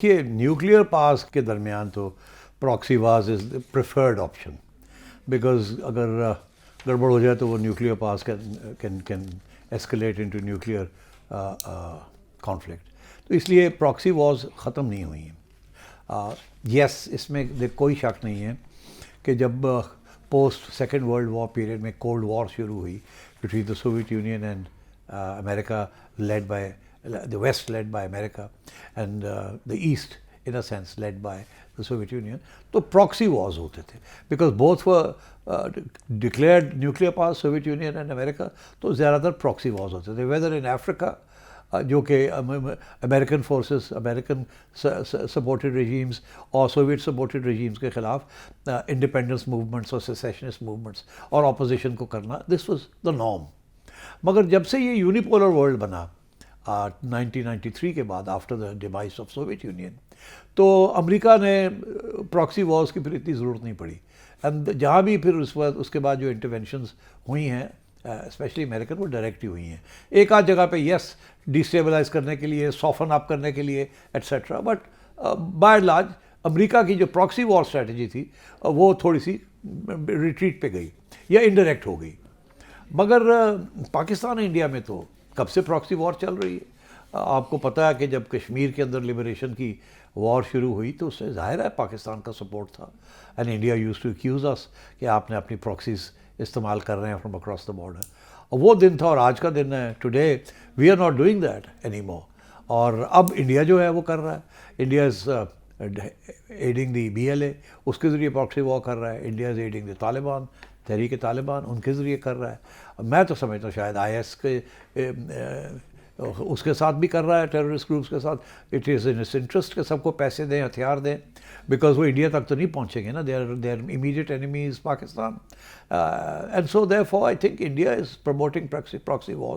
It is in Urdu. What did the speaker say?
کہ نیوکلیئر پاس کے درمیان تو proxy was is the preferred option, because اگر گڑبڑ ہو جائے تو وہ nuclear pass can escalate into nuclear conflict. تو اس لیے پراکسی وارز ختم نہیں ہوئی ہیں. یس، اس میں کوئی شک نہیں ہے کہ جب post second world war period میں کولڈ وار شروع ہوئی between the Soviet Union and America, led by the West, led by America, and the East, in a sense, led by the Soviet Union. تو proxy wars ہوتے تھے because both were declared nuclear powers, Soviet Union and America. تو زیادہ تر proxy wars ہوتے تھے, whether in Africa, جو کہ American forces, American supported regimes اور سوویٹ سپورٹڈ regimes کے خلاف انڈیپینڈنس موومنٹس اور سیسیشنسٹ موومنٹس اور اپوزیشن کو کرنا. This was the norm. مگر جب سے یہ یونیپولر ورلڈ بنا 1993 کے بعد، after the demise of Soviet union, تو امریکہ نے پراکسی وارز کی پھر اتنی ضرورت نہیں پڑی. اینڈ جہاں بھی پھر اس کے بعد جو انٹرونشنز ہوئی ہیں اسپیشلی امریکن، وہ ڈائریکٹ ہی ہوئی ہیں. ایک آدھ جگہ پہ یس ڈیسٹیبلائز کرنے کے لیے، سافن اپ کرنے کے لیے etcetera, but by and large America کی جو پراکسی وار اسٹریٹجی تھی وہ تھوڑی سی ریٹریٹ پہ گئی یا انڈائریکٹ ہو گئی. مگر پاکستان انڈیا میں تو کب سے پراکسی وار چل رہی ہے. آپ کو پتہ ہے کہ جب کشمیر کے اندر لبریشن کی وار شروع ہوئی تو اس سے ظاہر ہے پاکستان کا سپورٹ تھا. And India use to accuse us کہ آپ نے اپنی پراکسیز استعمال کر رہے ہیں فرام اکراس دا بارڈر. اور وہ دن تھا اور آج کا دن ہے. Today we are not doing that any more. اور اب انڈیا جو ہے وہ کر رہا ہے. India is adding the BLA، اس کے ذریعے پراکسی وار کر رہا ہے. India is adding the Taliban, Tehreek Taliban, ان کے ذریعے کر رہا ہے. میں تو سمجھتا ہوں شاید IS کے اس کے ساتھ بھی کر رہا ہے، ٹیررسٹ گروپس کے ساتھ. It is in its interest کہ سب کو پیسے دیں، ہتھیار دیں، بیکاز وہ انڈیا تک تو نہیں پہنچیں گے نا. They are immediate enemy is Pakistan. And so therefore I think India is promoting proxy wars.